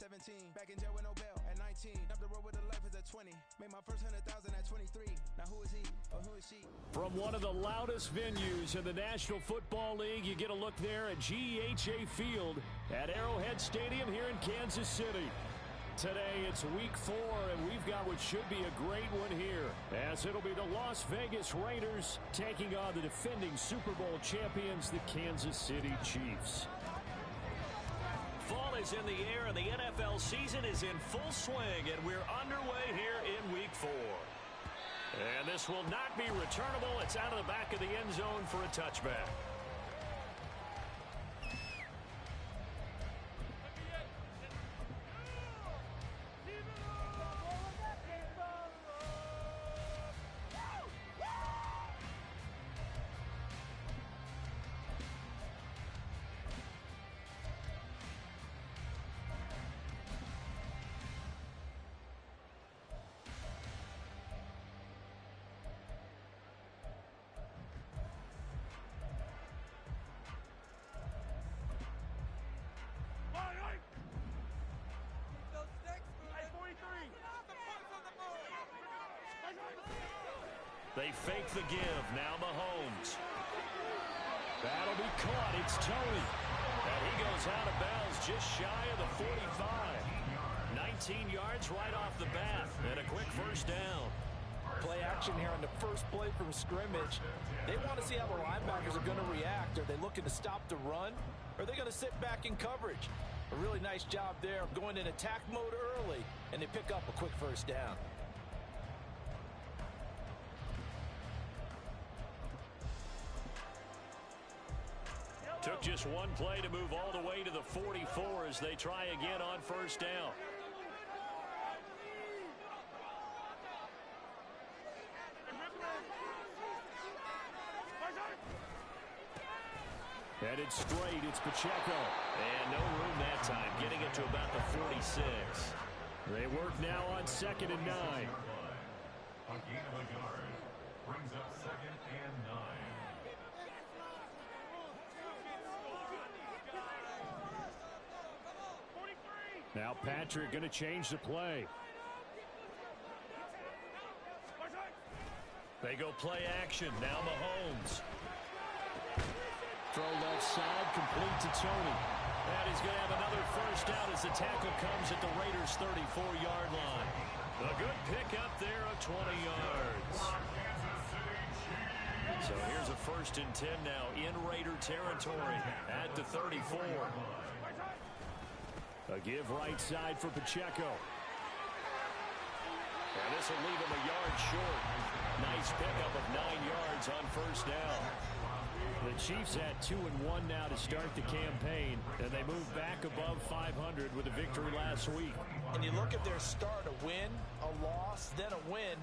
17. Back in jail with no bail at 19. Up the road with the life is at 20. Made my first 100,000 at 23. Now who is he or who is she? From one of the loudest venues in the National Football League, you get a look there at GEHA Field at Arrowhead Stadium here in Kansas City. Today it's week 4, and we've got what should be a great one here, as it'll be the Las Vegas Raiders taking on the defending Super Bowl champions, the Kansas City Chiefs. Fall is in the air, and the NFL season is in full swing, and we're underway here in week 4. And this will not be returnable. It's out of the back of the end zone for a touchback. They fake the give. Now Mahomes. That'll be caught. It's Tony. And he goes out of bounds just shy of the 45. 19 yards right off the bat. And a quick first down. Play action here on the first play from scrimmage. They want to see how the linebackers are going to react. Are they looking to stop the run? Or are they going to sit back in coverage? A really nice job there of going in attack mode early. And they pick up a quick first down. Took just one play to move all the way to the 44 as they try again on first down. Headed straight, it's Pacheco. And no room that time, getting it to about the 46. They work now on 2nd and 9. A gain of a yard brings up 2nd and 9. Now Patrick going to change the play. They go play action. Now Mahomes. Throw left side, complete to Tony. And he's going to have another first down as the tackle comes at the Raiders' 34-yard line. A good pickup there of 20 yards. So here's a 1st and 10 now in Raider territory at the 34. A give right side for Pacheco. And this will leave him a yard short. Nice pickup of 9 yards on first down. The Chiefs had 2-1 now to start the campaign, and they moved back above 500 with a victory last week. And you look at their start, a win, a loss, then a win.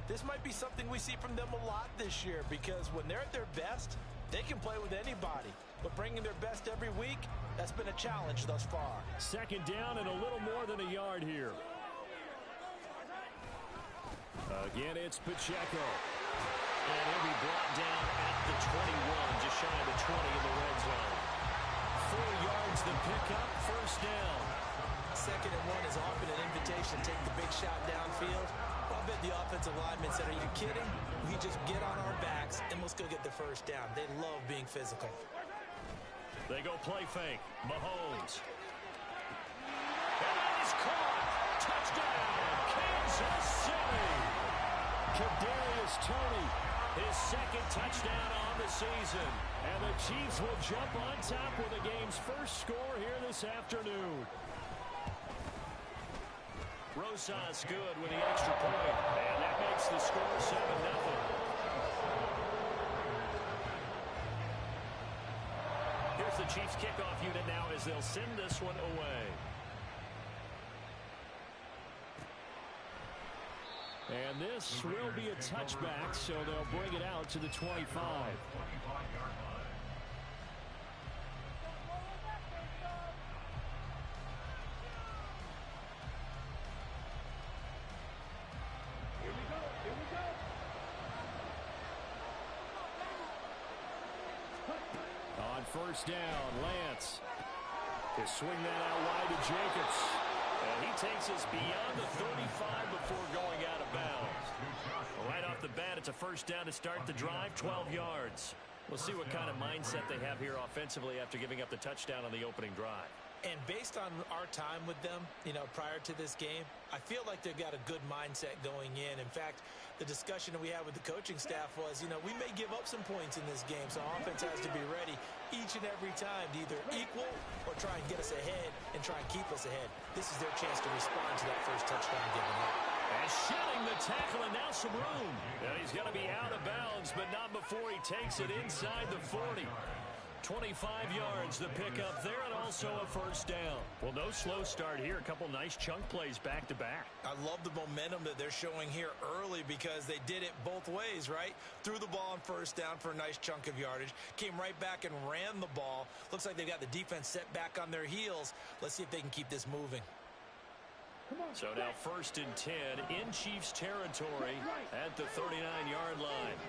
This might be something we see from them a lot this year, because when they're at their best, they can play with anybody. But bringing their best every week, that's been a challenge thus far. 2nd down and a little more than a yard here. Again, it's Pacheco. And he'll be brought down at the 21, just shy of the 20 in the red zone. 4 yards the pickup, first down. 2nd and 1 is often an invitation to take the big shot downfield. I bet the offensive lineman said, are you kidding? We just get on our backs and let's go get the first down. They love being physical. They go play fake. Mahomes. And that is caught. Touchdown, Kansas City. Kadarius Toney, his 2nd touchdown on the season. And the Chiefs will jump on top with the game's first score here this afternoon. Rosas good with the extra point. And that makes the score 7-0. Here's the Chiefs kickoff unit now as they'll send this one away. And this will be a touchback, so they'll bring it out to the 25. On first down, Lance. They swing that out wide to Jacobs. And he takes us beyond the 35 before going out of bounds. Right off the bat, it's a first down to start the drive, 12 yards. We'll see what kind of mindset they have here offensively after giving up the touchdown on the opening drive. And based on our time with them, prior to this game, I feel like they've got a good mindset going in. In fact, the discussion that we had with the coaching staff was, we may give up some points in this game, so offense has to be ready each and every time to either equal or try and get us ahead and try and keep us ahead. This is their chance to respond to that first touchdown given up. And shedding the tackle, and now some room. And he's going to be out of bounds, but not before he takes it inside the 40. 25 yards the pickup there, and also a first down. Well, no slow start here. A couple nice chunk plays back-to-back. I love the momentum that they're showing here early because they did it both ways, right? Threw the ball on first down for a nice chunk of yardage. Came right back and ran the ball. Looks like they've got the defense set back on their heels. Let's see if they can keep this moving. So now 1st and 10 in Chiefs territory at the 39-yard line.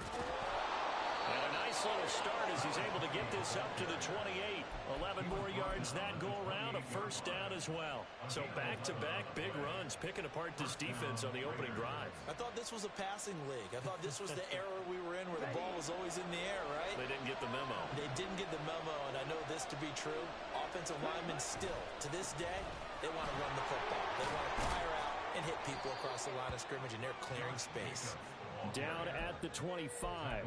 And a nice little start as he's able to get this up to the 28. 11 more yards that go around, a first down as well. So back-to-back big runs, picking apart this defense on the opening drive. I thought this was a passing league. I thought this was the era we were in where the ball was always in the air, right? They didn't get the memo. They didn't get the memo, and I know this to be true. Offensive linemen still, to this day, they want to run the football. They want to fire out and hit people across the line of scrimmage, and they're clearing space. Down at the 25.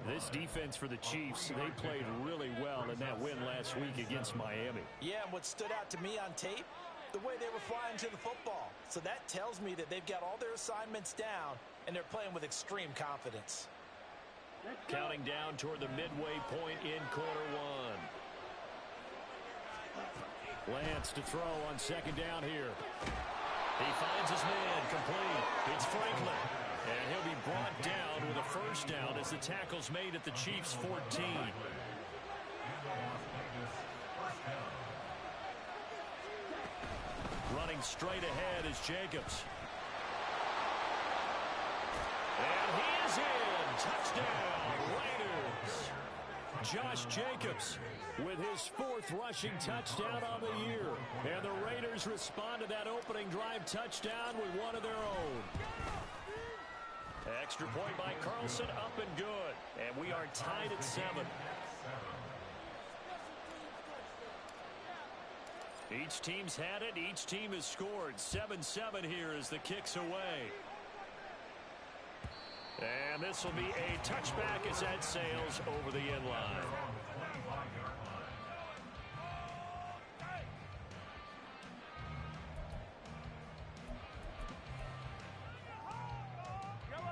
This defense for the Chiefs, they played really well in that win last week against Miami. Yeah, and what stood out to me on tape, the way they were flying to the football. So that tells me that they've got all their assignments down, and they're playing with extreme confidence. Counting down toward the midway point in quarter one. Lance to throw on second down here. He finds his man complete. It's Franklin. And he'll be brought down with a first down as the tackle's made at the Chiefs' 14. Running straight ahead is Jacobs. And he is in. Touchdown, Raiders. Josh Jacobs with his 4th rushing touchdown on the year. And the Raiders respond to that opening drive touchdown with one of their own. Extra point by Carlson, up and good. And we are tied at 7. Each team's had it. Each team has scored. 7-7 here as the kick's away. And this will be a touchback as that sails over the end line.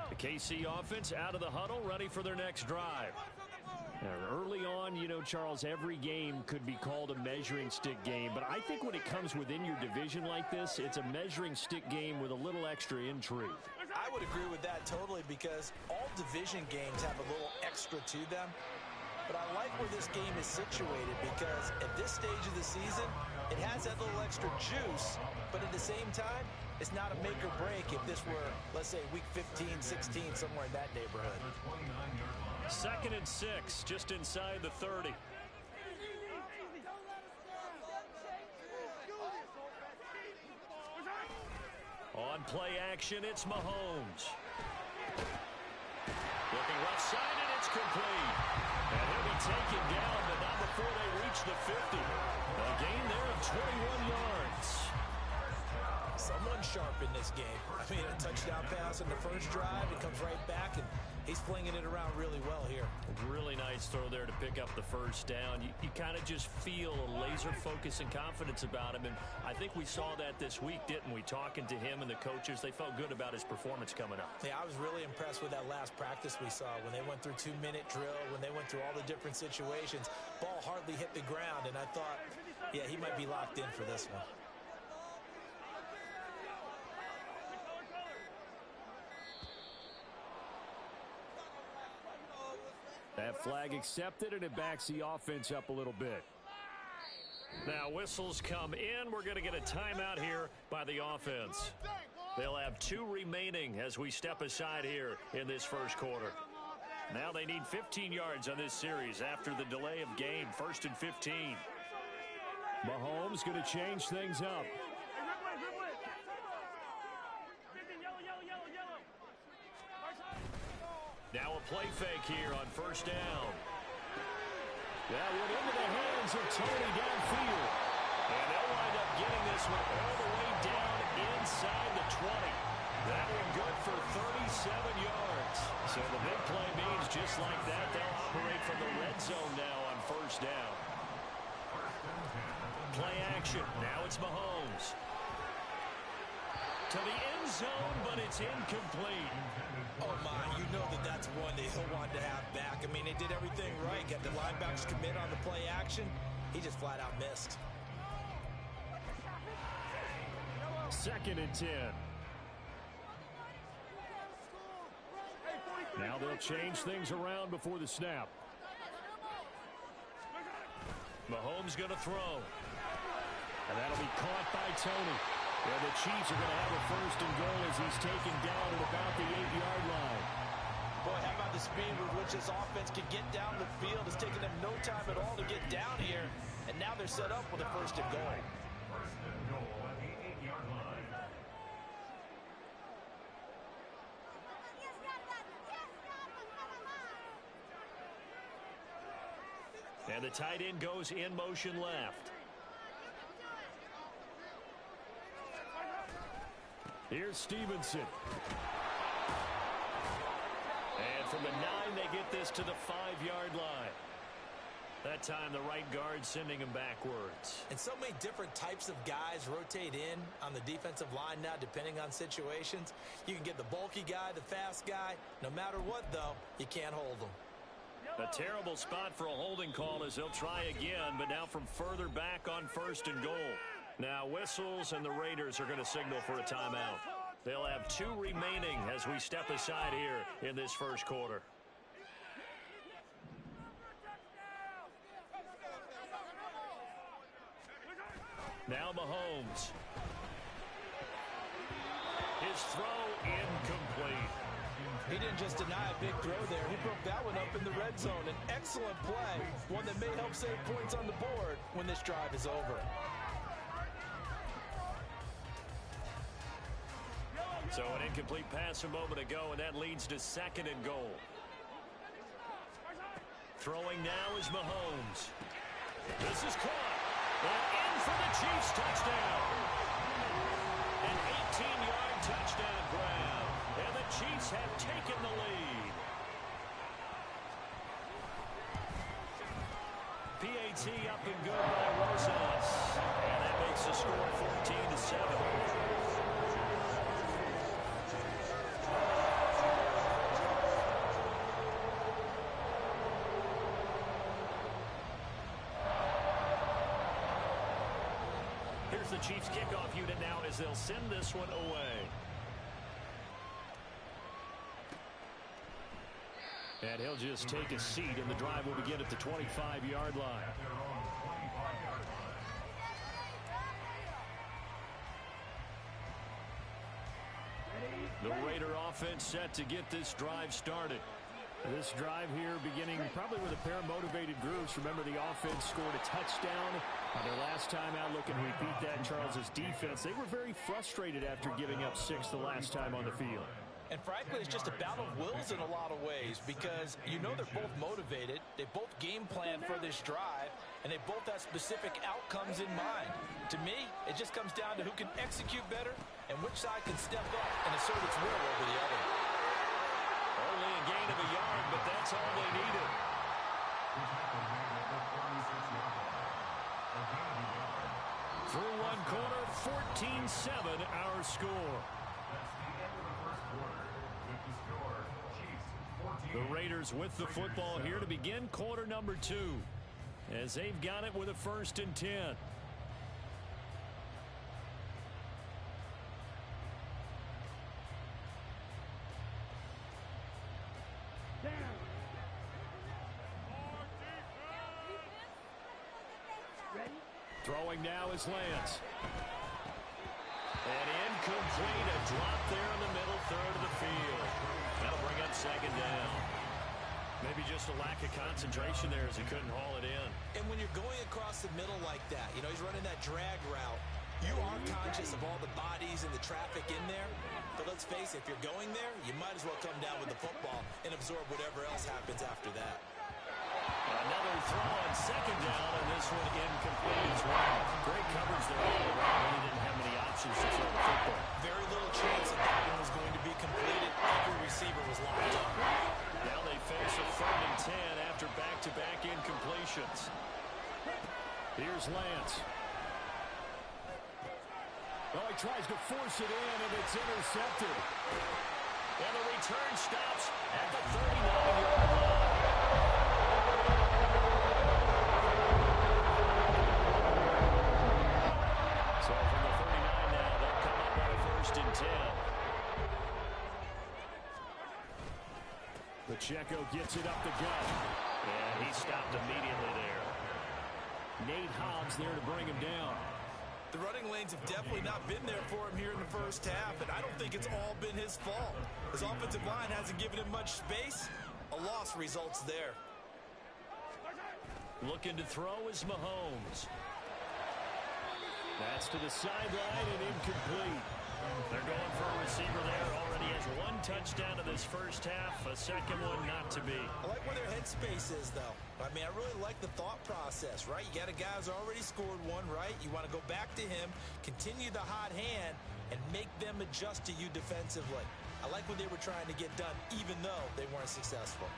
The KC offense out of the huddle, ready for their next drive. Now, early on, Charles, every game could be called a measuring stick game, but I think when it comes within your division like this, it's a measuring stick game with a little extra intrigue. I would agree with that totally because all division games have a little extra to them. But I like where this game is situated because at this stage of the season, it has that little extra juice, but at the same time, it's not a make or break if this were, let's say, week 15, 16, somewhere in that neighborhood. 2nd and 6, just inside the 30. On play action, it's Mahomes. Looking left side, and it's complete. And he'll be taken down, but not before they reach the 50. A gain there of 21 yards. Someone sharp in this game. I mean, a touchdown pass in the first drive. It comes right back, and he's flinging it around really well here. Really nice throw there to pick up the first down. You kind of just feel a laser focus and confidence about him, and I think we saw that this week, didn't we? Talking to him and the coaches, they felt good about his performance coming up. Yeah, I was really impressed with that last practice we saw when they went through 2-minute drill, when they went through all the different situations. Ball hardly hit the ground, and I thought, yeah, he might be locked in for this one. That flag accepted, and it backs the offense up a little bit. Now whistles come in. We're going to get a timeout here by the offense. They'll have 2 remaining as we step aside here in this first quarter. Now they need 15 yards on this series after the delay of game. 1st and 15. Mahomes going to change things up. Now a play fake here on 1st down. That went into the hands of Tony downfield. And they'll wind up getting this one all the way down inside the 20. That one good for 37 yards. So the big play means just like that, they'll operate from the red zone now on 1st down. Play action. Now it's Mahomes. To the end zone, but it's incomplete. Oh, my, you know that's one that he'll want to have back. I mean, they did everything right. Got the linebackers commit on the play action. He just flat out missed. 2nd and 10. Now they'll change things around before the snap. Mahomes going to throw. And that'll be caught by Tony. Yeah, the Chiefs are going to have a 1st and goal as he's taken down at about the 8-yard line. Boy, how about the speed with which this offense can get down the field? It's taken them no time at all to get down here. And now they're set up with a 1st and goal. 1st and goal at the 8-yard line. And the tight end goes in motion left. Here's Stevenson. And from the 9, they get this to the 5-yard line. That time, the right guard sending him backwards. And so many different types of guys rotate in on the defensive line now, depending on situations. You can get the bulky guy, the fast guy. No matter what, though, you can't hold them. A terrible spot for a holding call as they'll try again, but now from further back on 1st and goal. Now whistles, and the Raiders are going to signal for a timeout. They'll have 2 remaining as we step aside here in this 1st quarter. Now Mahomes. His throw incomplete. He didn't just deny a big throw there. He broke that one up in the red zone. An excellent play, one that may help save points on the board when this drive is over. So an incomplete pass a moment ago, and that leads to 2nd and goal. Throwing now is Mahomes. This is caught. And in for the Chiefs touchdown. An 18-yard touchdown grab. And the Chiefs have taken the lead. PAT up and good by Rosas. And that makes the score 14-7. Here's the Chiefs kickoff unit now as they'll send this one away. And he'll just take a seat, and the drive will begin at the 25-yard line. The Raider offense set to get this drive started. This drive here beginning probably with a pair of motivated groups. Remember, the offense scored a touchdown on their last time out. Looking to repeat that. Charles's defense, they were very frustrated after giving up 6 the last time on the field. And frankly, it's just a battle of wills in a lot of ways because you know they're both motivated. They both game plan for this drive, and they both have specific outcomes in mind. To me, it just comes down to who can execute better and which side can step up and assert its will over the other. Only a gain of a yard, but that's all they needed. Through one quarter, 14-7 our score. The Raiders with the football here to begin quarter number 2 as they've got it with a 1st and 10. Throwing now is Lance. And incomplete, a drop there in the middle third of the field. That'll bring up 2nd down. just a lack of concentration there as he couldn't haul it in. And when you're going across the middle like that, you know, he's running that drag route, you are conscious of all the bodies and the traffic in there. But let's face it, if you're going there, you might as well come down with the football and absorb whatever else happens after that. Another throw on second down, and this one incomplete as well. Great coverage there all around. He didn't have many options to throw the football. Very little chance that that one was going to be completed. Every receiver was locked up. Now they face a 3rd and 10 after back-to-back incompletions. Here's Lance. Oh, he tries to force it in, and it's intercepted. And the return stops at the 39-yard line. So from the 39 now, they'll come up on a 1st and 10. Pacheco gets it up the gut. And he stopped immediately there. Nate Hobbs there to bring him down. The running lanes have definitely not been there for him here in the first half, and I don't think it's all been his fault. His offensive line hasn't given him much space. A loss results there. Looking to throw is Mahomes. That's to the sideline and incomplete. They're going for a receiver there. Already has 1 touchdown in this first half. A second one not to be. I like where their headspace is, though. I mean, I really like the thought process, right? You got a guy who's already scored one, right? You want to go back to him, continue the hot hand, and make them adjust to you defensively. I like what they were trying to get done, even though they weren't successful.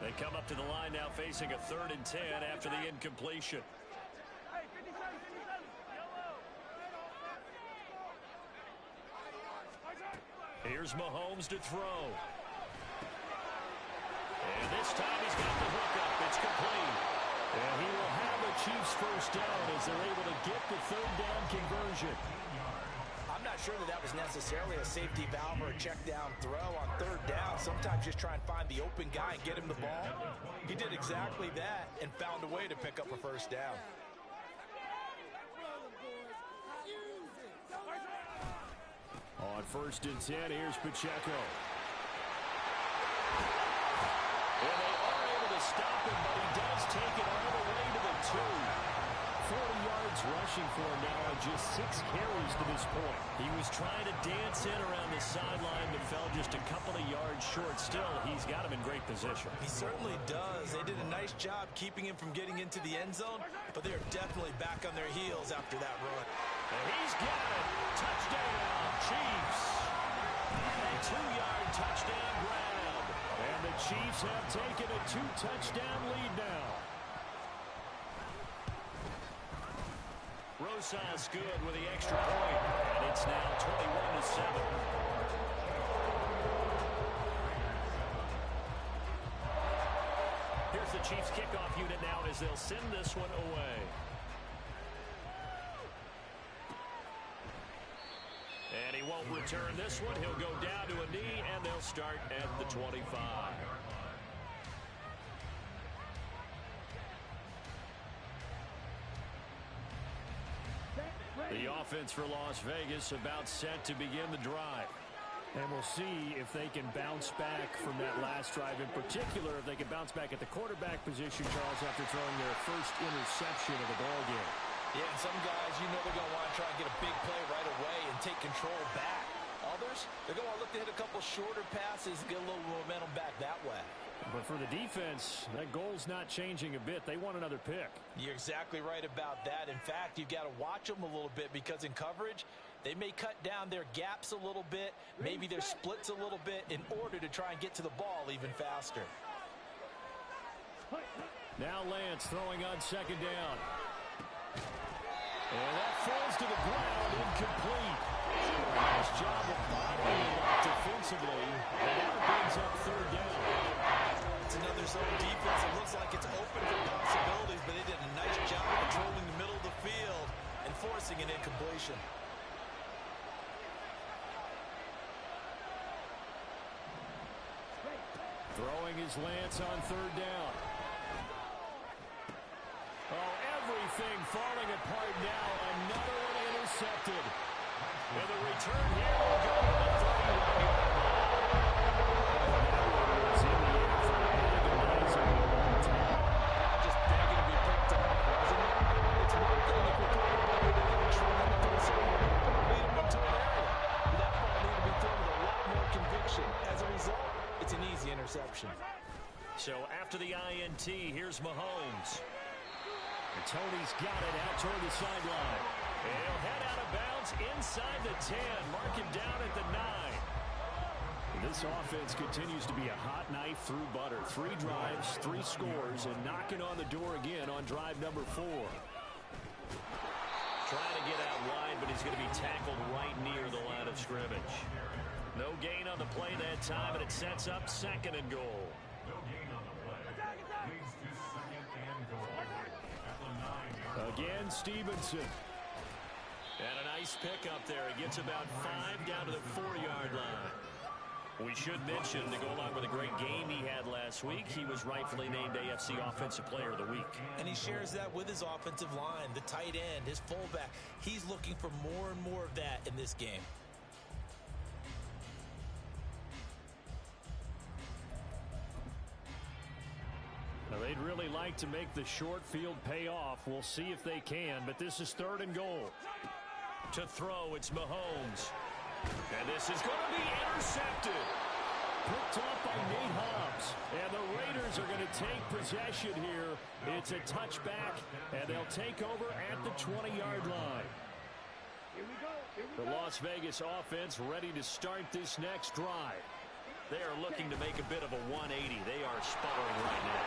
They come up to the line now facing a 3rd and 10 after the incompletion. Here's Mahomes to throw. And this time he's got the hook up. It's complete. And he will have the Chiefs' first down as they're able to get the 3rd down conversion. I'm not sure that was necessarily a safety valve or a check down throw on 3rd down. Sometimes just try and find the open guy and get him the ball. He did exactly that and found a way to pick up a 1st down. On 1st and 10, here's Pacheco. Well, they are able to stop him, but he does take it all the way to the 2. 40 yards rushing for him now on just 6 carries to this point. He was trying to dance in around the sideline, but fell just a couple of yards short. Still, he's got him in great position. He certainly does. They did a nice job keeping him from getting into the end zone, but they're definitely back on their heels after that run. And he's got it. Touchdown, Chiefs. A 2-yard touchdown grab. And the Chiefs have taken a 2-touchdown lead now. Rosas good with the extra point, and it's now 21-7. Here's the Chiefs kickoff unit now as they'll send this one away. And he won't return this one. He'll go down to a knee, and they'll start at the 25. The offense for Las Vegas about set to begin the drive. And we'll see if they can bounce back from that last drive. In particular, if they can bounce back at the quarterback position, Charles, after throwing their first interception of the ball game. Yeah, and some guys, you know they're going to want to try and get a big play right away and take control back. Others, they're going to look to hit a couple shorter passes, get a little momentum back that way. But for the defense, that goal's not changing a bit. They want another pick. You're exactly right about that. In fact, you've got to watch them a little bit because in coverage, they may cut down their gaps a little bit, maybe their splits a little bit in order to try and get to the ball even faster. Now Lance throwing on 2nd down. And that falls to the ground, incomplete. Nice job of bottling it up defensively. And that brings up 3rd down. It's another zone defense. It looks like it's open for possibilities, but they did a nice job controlling the middle of the field and forcing an incompletion. Throwing his Lance on 3rd down. Oh, everything falling apart now. Another one intercepted. And the return here will go to the 31-yard line. That was interception. So after the INT, here's Mahomes. And Tony's got it out toward the sideline. And he'll head out of bounds inside the 10. Mark him down at the 9. This offense continues to be a hot knife through butter. 3 drives, 3 scores, and knocking on the door again on drive number 4. Trying to get out wide, but he's going to be tackled right near the line of scrimmage. No gain on the play that time, and it sets up 2nd and goal. No gain on the play. Leads to 2nd and goal. At the 9-yard line. Again, Stevenson. And a nice pick up there. He gets about 5 down to the 4-yard line. We should mention, to go along with a great game he had last week, he was rightfully named AFC Offensive Player of the Week. And he shares that with his offensive line, the tight end, his fullback. He's looking for more and more of that in this game. Now, they'd really like to make the short field pay off. We'll see if they can, but this is 3rd and goal. To throw, it's Mahomes. And this is going to be intercepted. Picked off by Nate Hobbs. And the Raiders are going to take possession here. It's a touchback, and they'll take over at the 20-yard line. The Las Vegas offense ready to start this next drive. They are looking to make a bit of a 180. They are sputtering right now.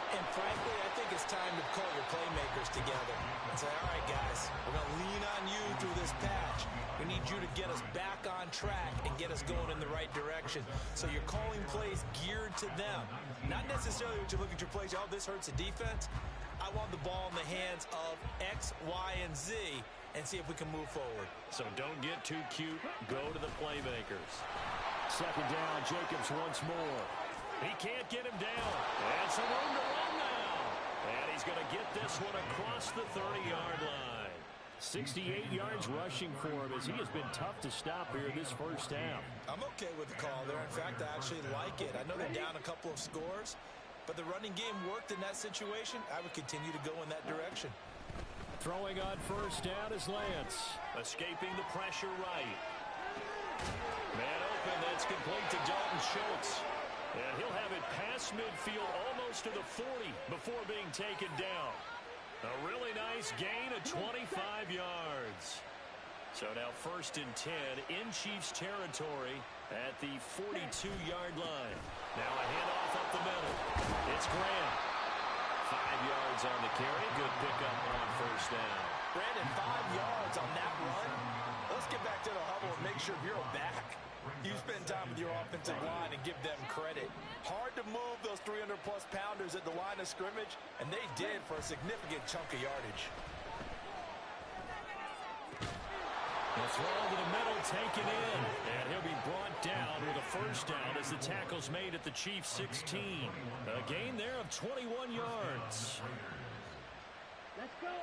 And frankly, I think it's time to call your playmakers together and say, all right, guys, we're going to lean on you through this patch. We need you to get us back on track and get us going in the right direction. So you're calling plays geared to them. Not necessarily when you look at your plays, oh, this hurts the defense. I want the ball in the hands of X, Y, and Z and see if we can move forward. So don't get too cute. Go to the playmakers. 2nd down, Jacobs once more. He can't get him down. And some room to run now. And he's going to get this one across the 30-yard line. 68 yards rushing for him as he has been tough to stop here this first half. I'm okay with the call there. In fact, I actually like it. I know they're down a couple of scores, but the running game worked in that situation. I would continue to go in that direction. Throwing on 1st down is Lance. Escaping the pressure right. Man open, that's complete to Dalton Schultz. And he'll have it past midfield almost to the 40 before being taken down. A really nice gain of 25 yards. So now 1st and 10 in Chiefs territory at the 42-yard line. Now a handoff up the middle. It's Graham. 5 yards on the carry. Good pickup on 1st down. Brandon, 5 yards on that run. Let's get back to the huddle and make sure you're back. You spend time with your offensive line and give them credit. Hard to move those 300-plus pounders at the line of scrimmage, and they did for a significant chunk of yardage. The throw to the middle, taken in. And he'll be brought down with a 1st down as the tackle's made at the Chiefs' 16. A gain there of 21 yards. Let's go.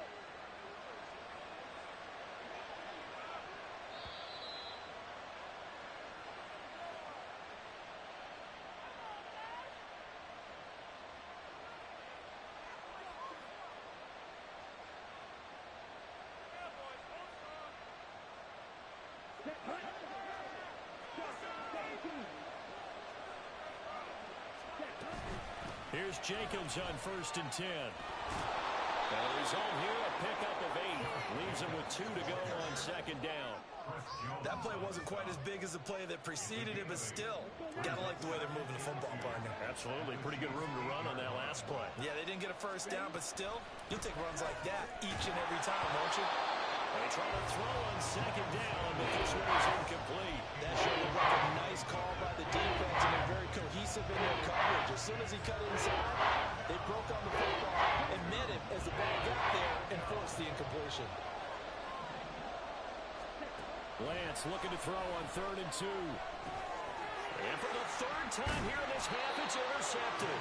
Here's Jacobs on 1st and 10. And the result here, a pickup of 8. Leaves him with 2 to go on 2nd down. That play wasn't quite as big as the play that preceded it, but still, gotta like the way they're moving the football, partner. Absolutely. Pretty good room to run on that last play. Yeah, they didn't get a 1st down, but still, you'll take runs like that each and every time, won't you? They try to throw on 2nd down, but this one is incomplete. That sure looked like a nice call by the defense, and they're very cohesive in their coverage. As soon as he cut inside, they broke on the football and met him as the ball got there and forced the incompletion. Lance looking to throw on 3rd and 2. And for the 3rd time here in this half, it's intercepted.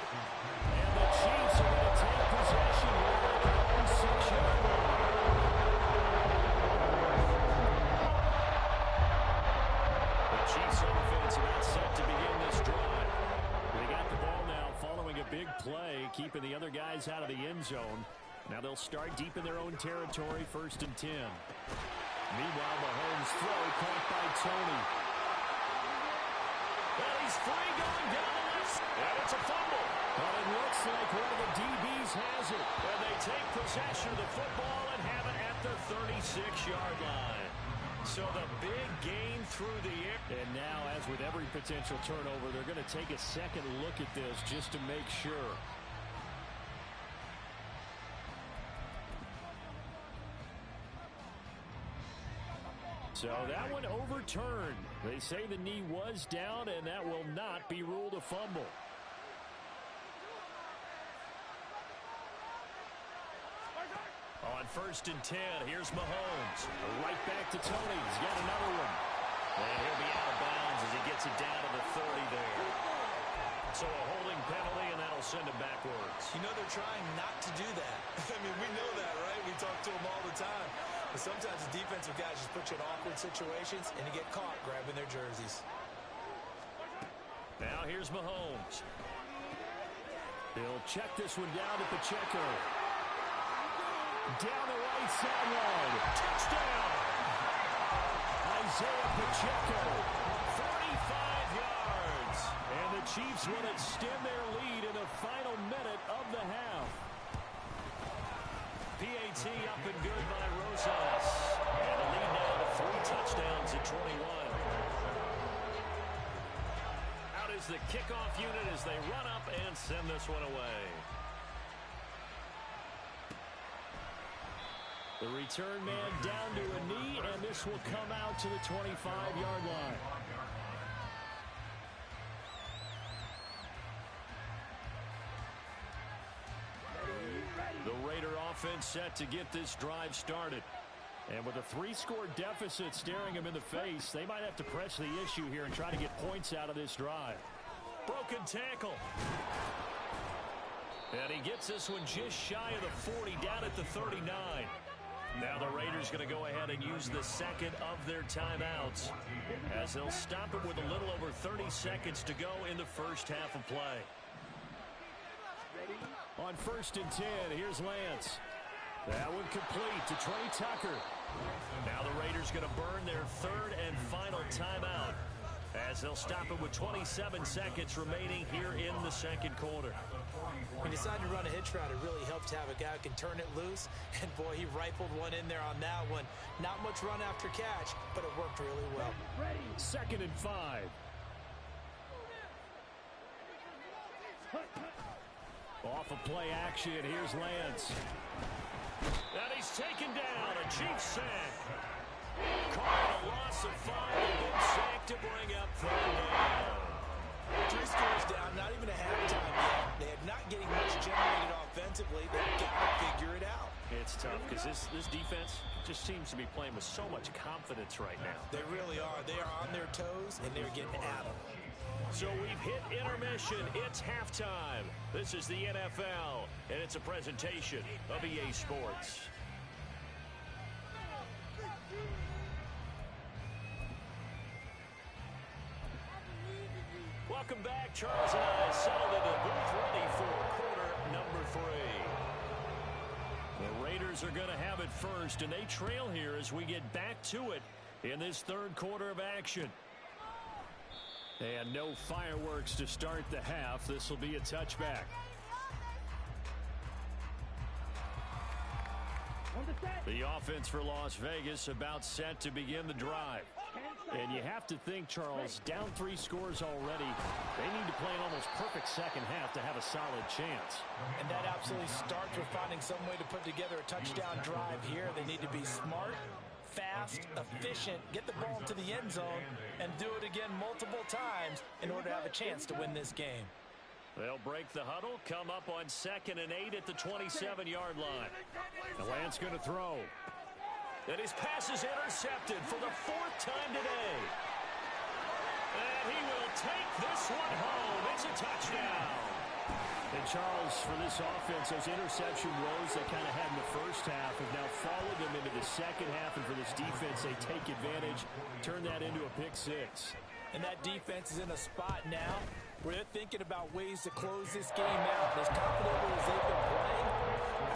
And the Chiefs are going to take possession here at their own 6-yard line. The Chiefs offense about set to begin this drive. They got the ball now following a big play, keeping the other guys out of the end zone. Now they'll start deep in their own territory, 1st and 10. Meanwhile, Mahomes' throw caught by Tony. And he's free going down the left. And it's a fumble. But it looks like one of the DBs has it. And they take possession of the football and have it at the 36-yard line. So the big gain through the air. And now, as with every potential turnover, they're going to take a second look at this just to make sure. So that one overturned. They say the knee was down, and that will not be ruled a fumble. On 1st and 10, here's Mahomes. Right back to Tony. He's got another one. And he'll be out of bounds as he gets it down to the 30 there. So a holding penalty, and that'll send him backwards. You know they're trying not to do that. I mean, we know that, right? We talk to them all the time. But sometimes the defensive guys just put you in awkward situations, and you get caught grabbing their jerseys. Now here's Mahomes. He'll check this one down to Pacheco. Down the right sideline. Touchdown! Isaiah Pacheco. 45 yards. And the Chiefs will extend their lead in the final minute of the half. PAT up and good by Rosas. And the lead now to 3 touchdowns at 21. Out is the kickoff unit as they run up and send this one away. The return man down to a knee, and this will come out to the 25-yard line. The Raider offense set to get this drive started. And with a 3-score deficit staring them in the face, they might have to press the issue here and try to get points out of this drive. Broken tackle. And he gets this one just shy of the 40, down at the 39. Now the Raiders going to go ahead and use the second of their timeouts as they'll stop it with a little over 30 seconds to go in the first half of play. On 1st and 10, here's Lance. That one complete to Trey Tucker. Now the Raiders going to burn their third and final timeout as they'll stop it with 27 seconds remaining here in the second quarter. When you decide to run a hitch route, it really helps to have a guy who can turn it loose. And, boy, he rifled one in there on that one. Not much run after catch, but it worked really well. 2nd and 5. Off of play action, here's Lance. And he's taken down. A Chiefs sack. Caught a loss of 5 and then sacked to bring up 3rd down. 3 scores down, not even a halftime yet. They are not getting much generated offensively. They've got to figure it out. It's tough because this defense just seems to be playing with so much confidence right now. They really are. They are on their toes, and they're getting at them. So we've hit intermission. It's halftime. This is the NFL, and it's a presentation of EA Sports. Welcome back. Charles and I settled into the booth ready for quarter number 3. The Raiders are going to have it first, and they trail here as we get back to it in this 3rd quarter of action. And no fireworks to start the half. This will be a touchback. The offense for Las Vegas about set to begin the drive. And you have to think, Charles, down 3 scores already. They need to play an almost perfect second half to have a solid chance. And that absolutely starts with finding some way to put together a touchdown drive here. They need to be smart, fast, efficient, get the ball into the end zone, and do it again multiple times in order to have a chance to win this game. They'll break the huddle, come up on 2nd and 8 at the 27-yard line. The Lance going to throw. And his pass is intercepted for the 4th time today. And he will take this one home. It's a touchdown. And Charles, for this offense, those interception woes they kind of had in the first half have now followed them into the second half. And for this defense, they take advantage, turn that into a pick 6. And that defense is in a spot now where they're thinking about ways to close this game out. And as confidently as they've been playing,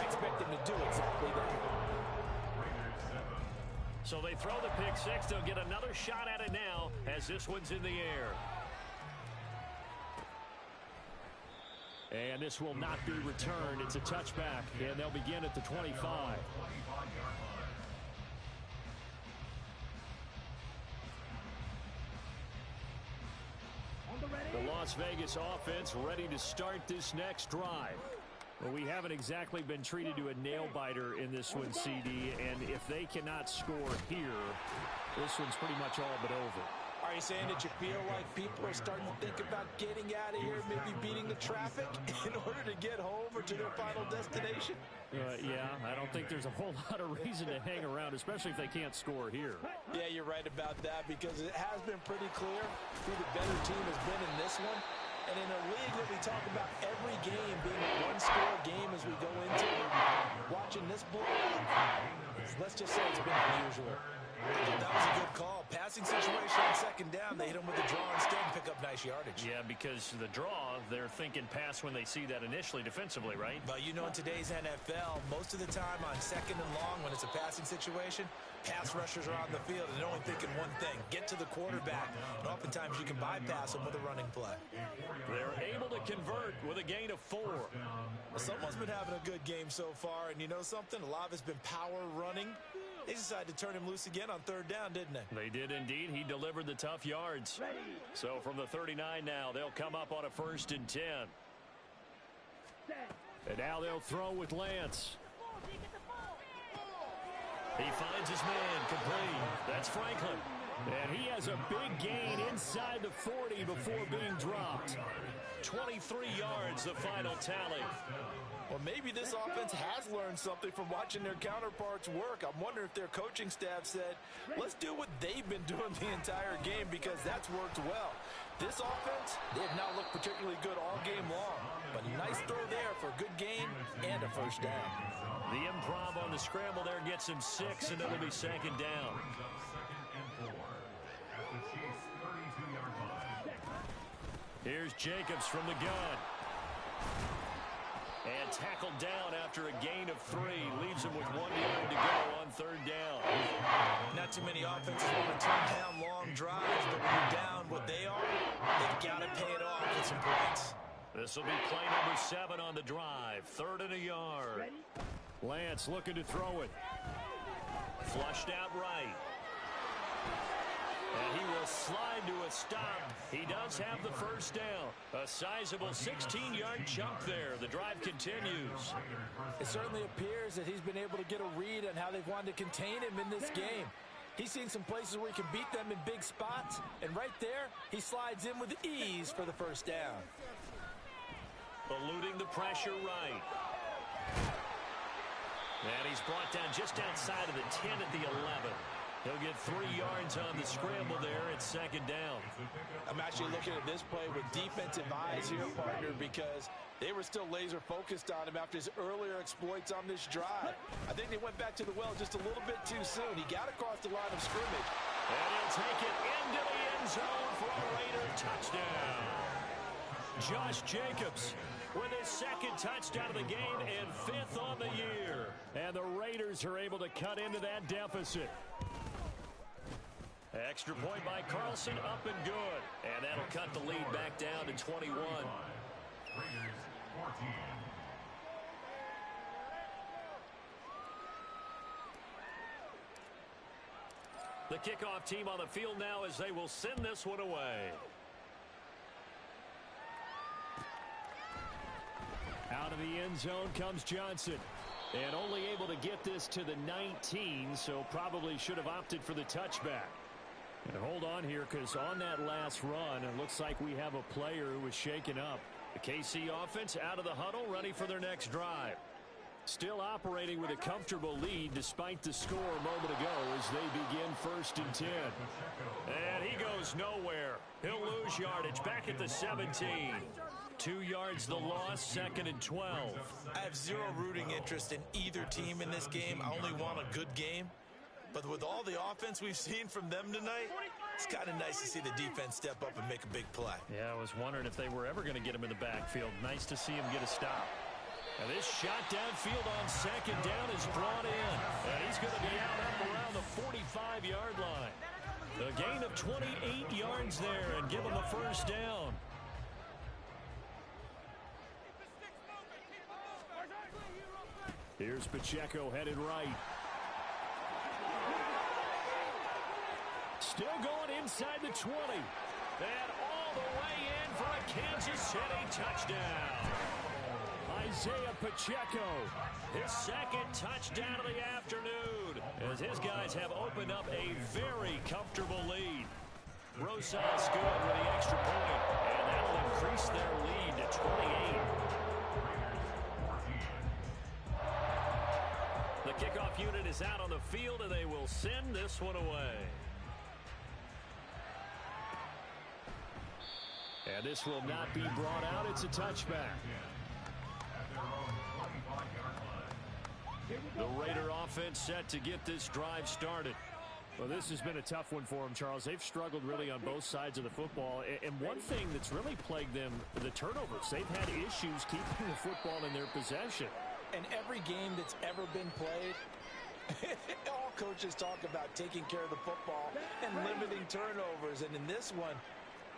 I expect them to do exactly that. So they throw the pick 6. They'll get another shot at it now as this one's in the air. And this will not be returned. It's a touchback, and they'll begin at the 25. The Las Vegas offense ready to start this next drive. Well, we haven't exactly been treated to a nail-biter in this one, CD, and if they cannot score here, this one's pretty much all but over. Are you saying that you feel like people are starting to think about getting out of here, maybe beating the traffic in order to get home or to their final destination? Yeah, I don't think there's a whole lot of reason to hang around, especially if they can't score here. Yeah, you're right about that because it has been pretty clear who the better team has been in this one. And in a league that we talk about every game being a one-score game as we go into it, watching this blowout, let's just say it's been unusual. That was a good call. Passing situation on second down. They hit him with the draw instead and pick up nice yardage. Yeah, because the draw, they're thinking pass when they see that initially defensively, right? But you know, in today's NFL, most of the time on second and long when it's a passing situation, pass rushers are on the field and they're only thinking one thing, get to the quarterback. And oftentimes you can bypass them with a running play. They're able to convert with a gain of 4. Well, someone's been having a good game so far, and you know something? A lot of it's been power running. They decided to turn him loose again on third down, didn't they? They did indeed. He delivered the tough yards. So from the 39 now, they'll come up on a 1st and 10. And now they'll throw with Lance. He finds his man complete. That's Franklin. And he has a big gain inside the 40 before being dropped. 23 yards, the final tally. Well, maybe this offense has learned something from watching their counterparts work. I'm wondering if their coaching staff said, let's do what they've been doing the entire game because that's worked well. This offense, they have not looked particularly good all game long. But a nice throw there for a good gain and a 1st down. The improv on the scramble there gets him 6, and it'll be 2nd down. Here's Jacobs from the gun. And tackled down after a gain of 3. Leaves him with 1 yard to go on 3rd down. Not too many offenses want to turn down long drives, but when you're down what they are, they've got to pay it off with some points. This will be play number 7 on the drive. 3rd and a yard. Lance looking to throw it. Flushed out right. And he will slide to a stop. He does have the 1st down. A sizable 16-yard chunk there. The drive continues. It certainly appears that he's been able to get a read on how they've wanted to contain him in this game. He's seen some places where he can beat them in big spots. And right there, he slides in with ease for the 1st down. Eluding the pressure right. And he's brought down just outside of the 10 at the 11. He'll get 3 yards on the scramble there at 2nd down. I'm actually looking at this play with defensive eyes here, partner, because they were still laser focused on him after his earlier exploits on this drive. I think they went back to the well just a little bit too soon. He got across the line of scrimmage. And he'll take it into the end zone for a Raider touchdown. Josh Jacobs with his 2nd touchdown of the game and 5th on the year. And the Raiders are able to cut into that deficit. Extra point by Carlson, up and good. And that'll cut the lead back down to 21. Raiders 14. The kickoff team on the field now as they will send this one away. Out of the end zone comes Johnson. And only able to get this to the 19, so probably should have opted for the touchback. And hold on here, because on that last run, it looks like we have a player who was shaken up. The KC offense out of the huddle, ready for their next drive. Still operating with a comfortable lead despite the score a moment ago as they begin 1st and 10. And he goes nowhere. He'll lose yardage back at the 17. 2 yards the loss, 2nd and 12. I have zero rooting interest in either team in this game. I only want a good game. But with all the offense we've seen from them tonight, it's kind of nice to see the defense step up and make a big play. Yeah, I was wondering if they were ever going to get him in the backfield. Nice to see him get a stop. And this shot downfield on 2nd down is brought in. And he's going to be out up around the 45-yard line. A gain of 28 yards there and give him a 1st down. Here's Pacheco headed right. Still going inside the 20. And all the way in for a Kansas City touchdown. Isaiah Pacheco, his second touchdown of the afternoon, as his guys have opened up a very comfortable lead. Rosas good with the extra point, and that'll increase their lead to 28. The kickoff unit is out on the field, and they will send this one away. And this will not be brought out. It's a touchback. The Raider offense set to get this drive started. Well, this has been a tough one for them, Charles. They've struggled really on both sides of the football. And one thing that's really plagued them, the turnovers. They've had issues keeping the football in their possession. And every game that's ever been played, all coaches talk about taking care of the football and limiting turnovers. And in this one,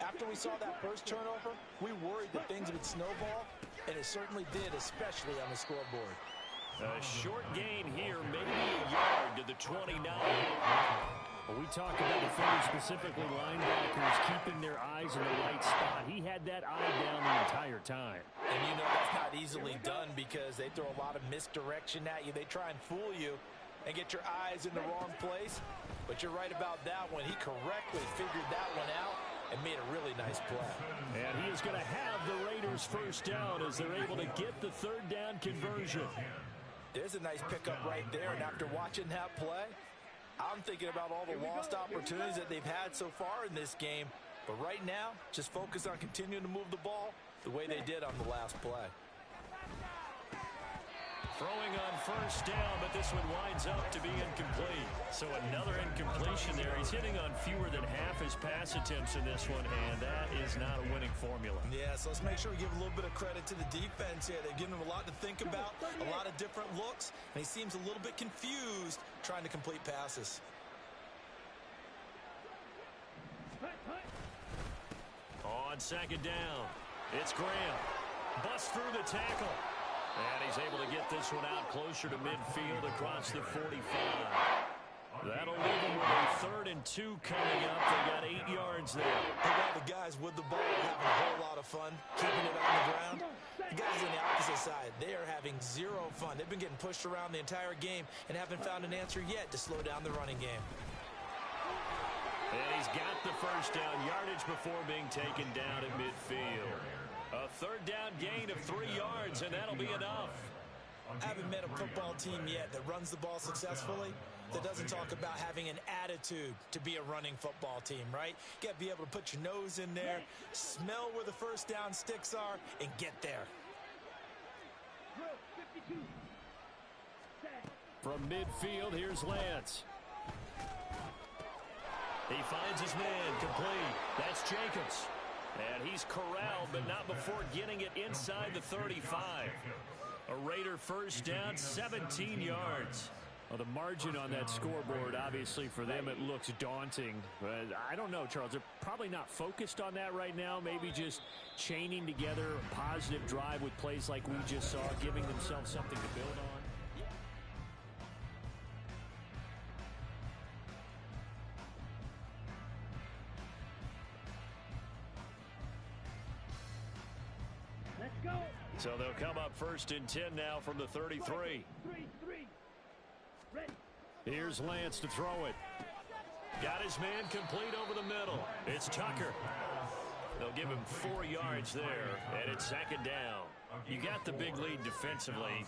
after we saw that first turnover, we worried that things would snowball, and it certainly did, especially on the scoreboard. A short gain here, maybe a yard to the 29. Well, we talk about defenders, specifically linebackers, keeping their eyes in the right spot. He had that eye down the entire time. And you know that's not easily done because they throw a lot of misdirection at you. They try and fool you and get your eyes in the wrong place. But you're right about that one. He correctly figured that one out and made a really nice play. And he is going to have the Raiders first down as they're able to get the third down conversion. There's a nice pickup right there, and after watching that play, I'm thinking about all the lost opportunities that they've had so far in this game. But right now, just focus on continuing to move the ball the way they did on the last play. Throwing on first down, but this one winds up to be incomplete. So another incompletion there. He's hitting on fewer than half his pass attempts in this one, and that is not a winning formula. Yeah, so let's make sure we give a little bit of credit to the defense here. They've given him a lot to think about, a lot of different looks, and he seems a little bit confused trying to complete passes. On second down, it's Graham. Busts through the tackle. And he's able to get this one out closer to midfield across the 45. That'll leave him with a 3rd and 2 coming up. They got 8 yards there. They got the guys with the ball having a whole lot of fun, keeping it on the ground. The guys on the opposite side, they are having zero fun. They've been getting pushed around the entire game and haven't found an answer yet to slow down the running game. And he's got the first down yardage before being taken down at midfield. A 3rd down gain of 3 yards, and that'll be enough. I haven't met a football team yet that runs the ball successfully that doesn't talk about having an attitude to be a running football team, right? You got to be able to put your nose in there, smell where the first down sticks are, and get there. From midfield, here's Lance. He finds his man, complete. That's Jacobs. And he's corralled, but not before getting it inside the 35. A Raider first down, 17 yards. Well, the margin on that scoreboard, obviously, for them, it looks daunting. But I don't know, Charles. They're probably not focused on that right now. Maybe just chaining together a positive drive with plays like we just saw, giving themselves something to build on. So they'll come up 1st and 10 now from the 33. Here's Lance to throw it. Got his man complete over the middle. It's Tucker. They'll give him 4 yards there, and it's 2nd down. You got the big lead defensively,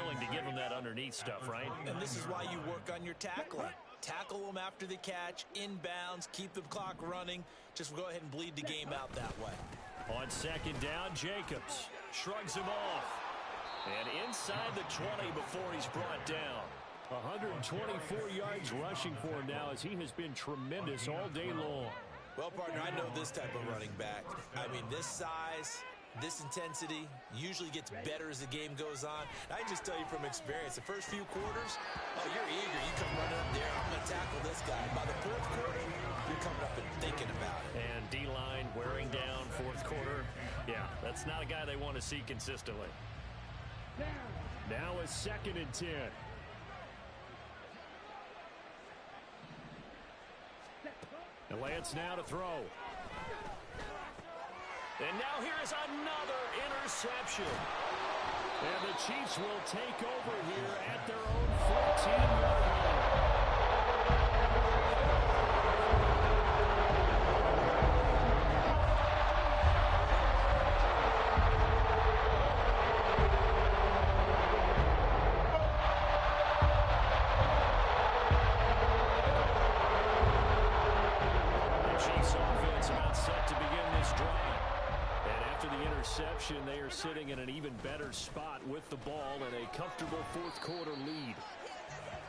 willing to give him that underneath stuff, right? And this is why you work on your tackling. Tackle them after the catch, inbounds, keep the clock running. Just go ahead and bleed the game out that way. On 2nd down, Jacobs shrugs him off. And inside the 20 before he's brought down. 124 yards rushing for him now as he has been tremendous all day long. Well, partner, I know this type of running back. I mean, this size, this intensity usually gets better as the game goes on. And I just tell you from experience, the first few quarters, oh, you're eager. You come running up there, I'm going to tackle this guy. By the 4th quarter, you're coming up and thinking about it. And D-line wearing down 4th quarter. Yeah, that's not a guy they want to see consistently. Now a 2nd and 10. And Lance now to throw. And now here is another interception. And the Chiefs will take over here at their own 14-yard line. They are sitting in an even better spot with the ball and a comfortable fourth-quarter lead.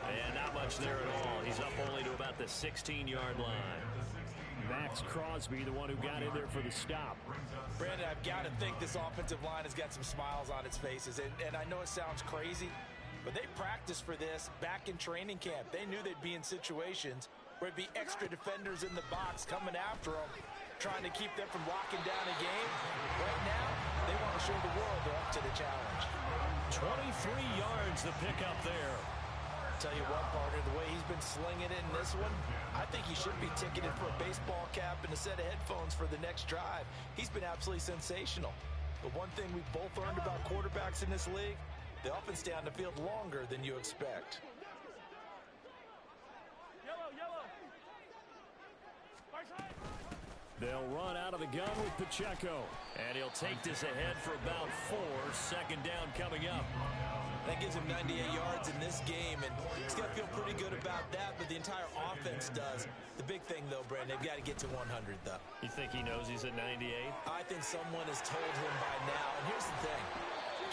And not much there at all. He's up only to about the 16-yard line. Max Crosby, the one who got in there for the stop. Brandon, I've got to think this offensive line has got some smiles on its faces. And I know it sounds crazy, but they practiced for this back in training camp. They knew they'd be in situations where it'd be extra defenders in the box coming after them, trying to keep them from locking down a game. Right now, they want to show the world they're up to the challenge. 23 yards to pick up there. Tell you what, partner, the way he's been slinging it in this one, I think he should be ticketed for a baseball cap and a set of headphones for the next drive. He's been absolutely sensational. But one thing we've both learned about quarterbacks in this league, they often stay on the field longer than you expect. They'll run out of the gun with Pacheco. And he'll take this ahead for about 4. 2nd down coming up. That gives him 98 yards in this game, and he's got to feel pretty good about that, but the entire offense does. The big thing, though, Brandon, they've got to get to 100, though. You think he knows he's at 98? I think someone has told him by now, and here's the thing.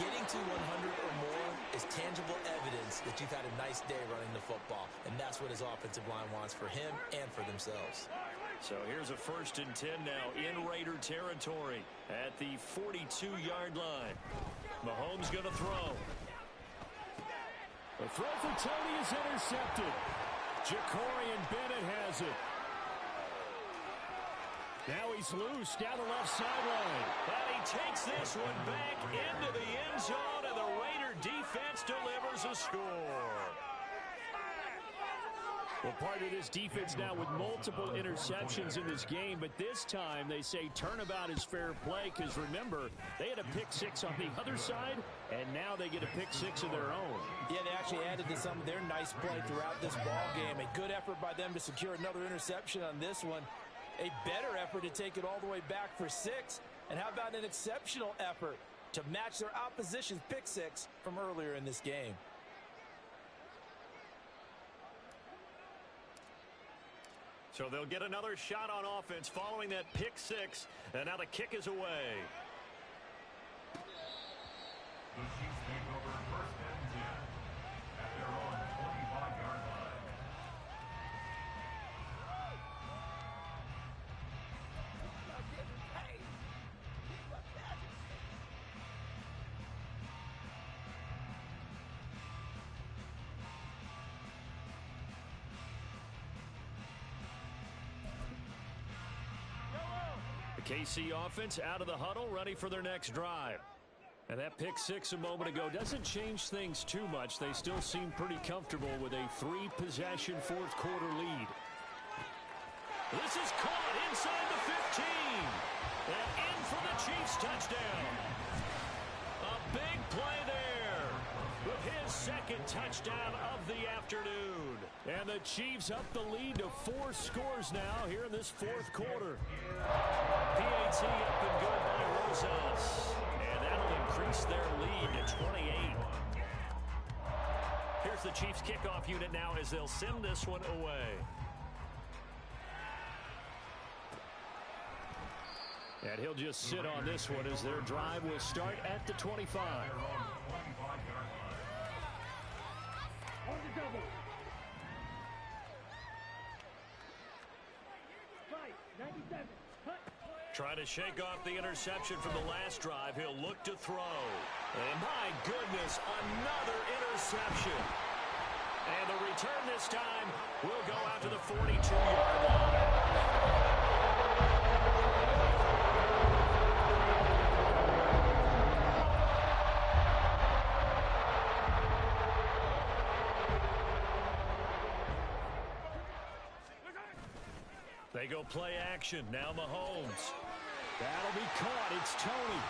Getting to 100 or more is tangible evidence that you've had a nice day running the football, and that's what his offensive line wants for him and for themselves. So here's a 1st and 10 now in Raider territory at the 42-yard line. Mahomes going to throw. The throw for Tony is intercepted. Jacorian Bennett has it. Now he's loose down the left sideline. And he takes this one back into the end zone, and the Raider defense delivers a score. Well, part of this defense now with multiple interceptions in this game, but this time they say turnabout is fair play because, remember, they had a pick-6 on the other side, and now they get a pick-6 of their own. Yeah, they actually added to some of their nice play throughout this ball game. A good effort by them to secure another interception on this one. A better effort to take it all the way back for 6. And how about an exceptional effort to match their opposition's pick-6 from earlier in this game? So they'll get another shot on offense following that pick-6, and now the kick is away. The Chiefs take over 1st and 10 at their own 25-yard line. KC offense out of the huddle, ready for their next drive. And that pick-6 a moment ago doesn't change things too much. They still seem pretty comfortable with a 3-possession fourth-quarter lead. This is caught inside the 15. And in for the Chiefs touchdown. A big play there with his 2nd touchdown of the afternoon. And the Chiefs up the lead to 4 scores now here in this fourth quarter. PAT up and good by Rosas. And that'll increase their lead to 28. Here's the Chiefs kickoff unit now as they'll send this one away. And he'll just sit on this one as their drive will start at the 25. Trying to shake off the interception from the last drive. He'll look to throw. And my goodness, another interception. And the return this time will go out to the 42-yard line. They go play action. Now Mahomes. That'll be caught. It's Tony.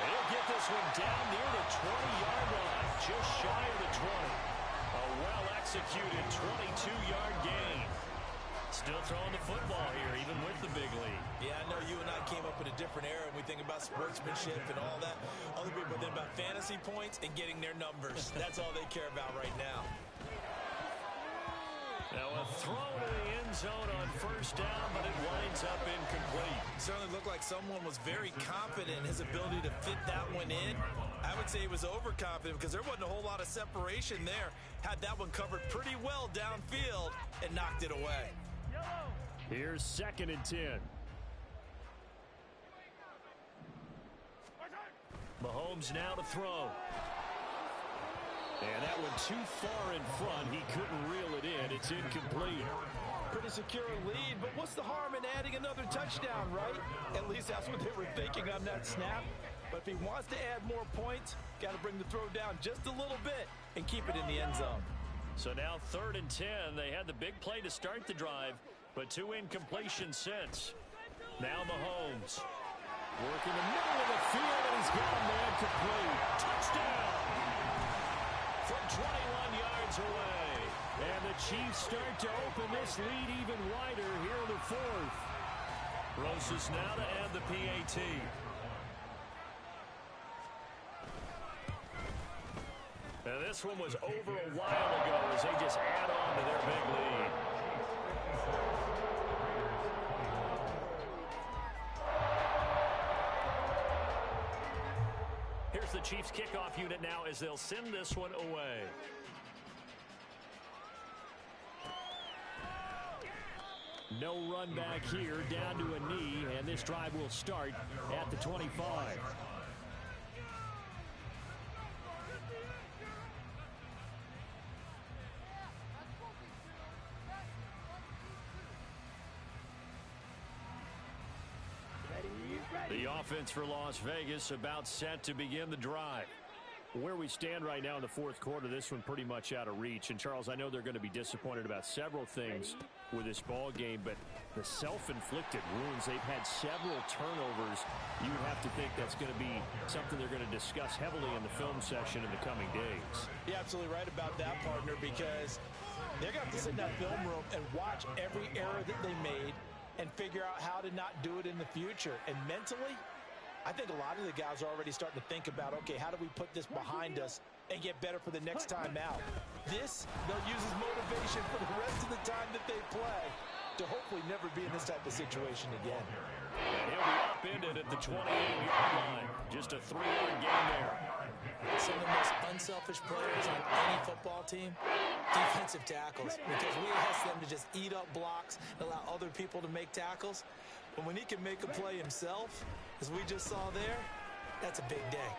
He'll get this one down near the 20-yard line, just shy of the 20. A well-executed 22-yard gain. Still throwing the football here, even with the big lead. Yeah, I know you and I came up in a different era, and we think about sportsmanship and all that. Other people think about fantasy points and getting their numbers. That's all they care about right now. Now a throw to the end zone on first down, but it winds up incomplete. Certainly looked like someone was very confident in his ability to fit that one in. I would say he was overconfident because there wasn't a whole lot of separation there. Had that one covered pretty well downfield and knocked it away. Here's 2nd and 10. Mahomes now to throw. And that one too far in front. He couldn't reel it in. It's incomplete. Pretty secure lead, but what's the harm in adding another touchdown, right? At least that's what they were thinking on that snap. But if he wants to add more points, got to bring the throw down just a little bit and keep it in the end zone. So now 3rd and 10. They had the big play to start the drive, but 2 incompletions since. Now Mahomes. Working the middle of the field, and he's got a man complete. Touchdown! From 21 yards away. And the Chiefs start to open this lead even wider here in the 4th. Roses now to add the PAT. Now this one was over a while ago as they just add on to their big lead. Here's the Chiefs kickoff unit now as they'll send this one away. No run back here, down to a knee, and this drive will start at the 25. The offense for Las Vegas about set to begin the drive. Where we stand right now in the 4th quarter, this one pretty much out of reach. And, Charles, I know they're going to be disappointed about several things with this ball game, but the self-inflicted wounds, they've had several turnovers. You would have to think that's going to be something they're going to discuss heavily in the film session in the coming days. You're absolutely right about that, partner, because they're going to have to sit in that film room and watch every error that they made and figure out how to not do it in the future. And mentally, I think a lot of the guys are already starting to think about, okay, how do we put this behind us and get better for the next time out? This, they'll use as motivation for the rest of the time that they play to hopefully never be in this type of situation again. And he'll be upended at the 28-yard line. Just a 3-yard gain there. Some of the most unselfish players on any football team, defensive tackles, because we ask them to just eat up blocks, allow other people to make tackles. But when he can make a play himself, as we just saw there, that's a big day.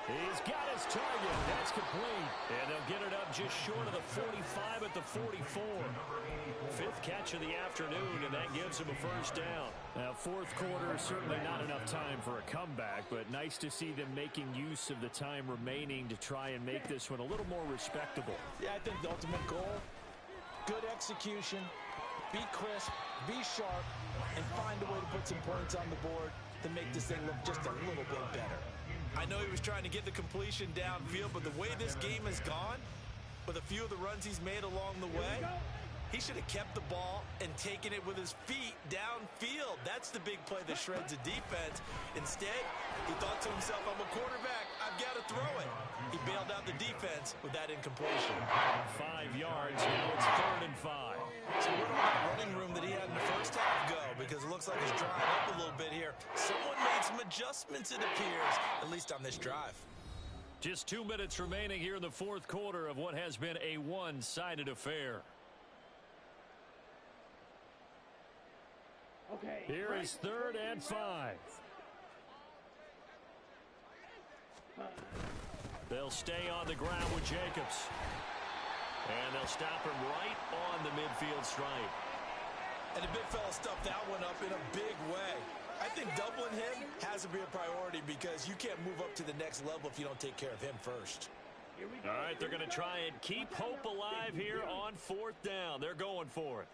He's got his target. That's complete. And they'll get it up just short of the 45 at the 44. 5th catch of the afternoon, and that gives him a first down. Now, 4th quarter, certainly not enough time for a comeback, but nice to see them making use of the time remaining to try and make this one a little more respectable. Yeah, I think the ultimate goal, good execution, be crisp, be sharp, and find a way to put some points on the board to make this thing look just a little bit better. I know he was trying to get the completion downfield, but the way this game has gone, with a few of the runs he's made along the way, he should have kept the ball and taken it with his feet downfield. That's the big play that shreds a defense. Instead, he thought to himself, I'm a quarterback, I've got to throw it. He bailed out the defense with that incompletion. 5 yards, now it's 3rd and 5. So where did that running room that he had in the first half go? Because it looks like it's drying up a little bit here. Someone made some adjustments, it appears, at least on this drive. Just 2 minutes remaining here in the 4th quarter of what has been a one-sided affair. Okay. Here is 3rd and 5. They'll stay on the ground with Jacobs. And they'll stop him right on the midfield stripe. And the big fella stuffed that one up in a big way. I think doubling him has to be a priority because you can't move up to the next level if you don't take care of him first. All right, they're going to try and keep hope alive here on 4th down. They're going for it.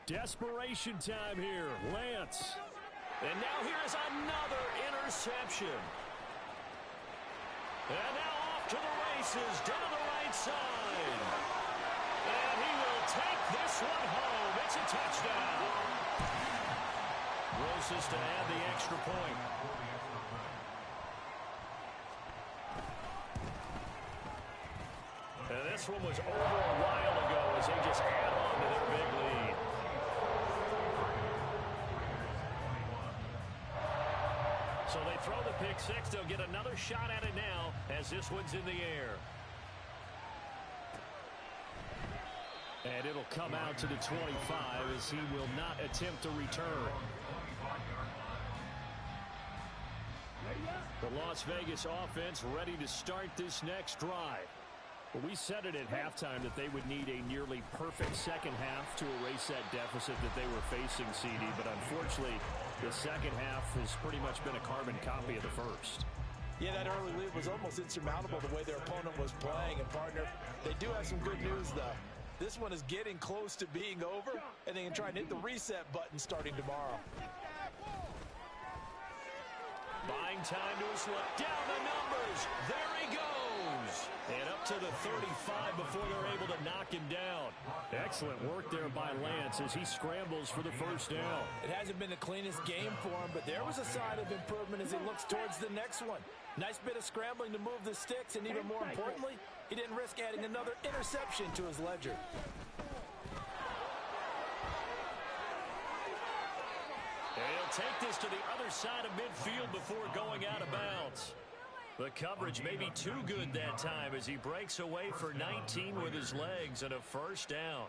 Desperation time here. Lance. And now here's another interception. And now off to the races down the right side. And he will take this one home. It's a touchdown. Rosas to add the extra point. And this one was over a while ago as they just add on to their big lead. So they throw the pick six. They'll get another shot at it now as this one's in the air. And it'll come out to the 25 as he will not attempt to return. The Las Vegas offense ready to start this next drive. Well, we said it at halftime that they would need a nearly perfect second half to erase that deficit that they were facing, CD. But unfortunately, the second half has pretty much been a carbon copy of the first. Yeah, that early lead was almost insurmountable the way their opponent was playing. And, partner, they do have some good news, though. This one is getting close to being over, and they can try and hit the reset button starting tomorrow. Buying time to his left. Down the numbers. There he goes. And up to the 35 before they're able to knock him down. Excellent work there by Lance as he scrambles for the first down. It hasn't been the cleanest game for him, but there was a sign of improvement as he looks towards the next one. Nice bit of scrambling to move the sticks, and even more importantly, he didn't risk adding another interception to his ledger. And he'll take this to the other side of midfield before going out of bounds. The coverage may be too good that time as he breaks away for 19 with his legs and a first down.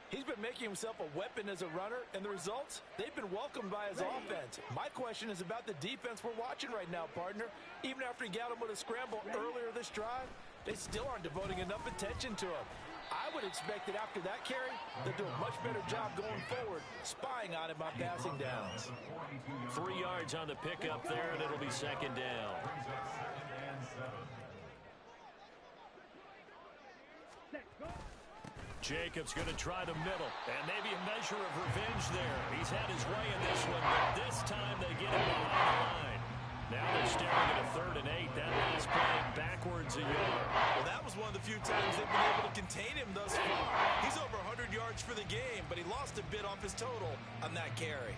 He's been making himself a weapon as a runner, and the results, they've been welcomed by his offense. My question is about the defense we're watching right now, partner. Even after he got him with a scramble earlier this drive, they still aren't devoting enough attention to him. I would expect that after that carry, they'll do a much better job going forward, spying on him on passing downs. 3 yards on the pickup there, and it'll be second down. Jacobs going to try the middle, and maybe a measure of revenge there. He's had his way in this one, but this time they get him behind the line. Now they're staring at a 3rd and 8. That last play backwards a yard. Well, that was one of the few times they've been able to contain him thus far. He's over 100 yards for the game, but he lost a bit off his total on that carry.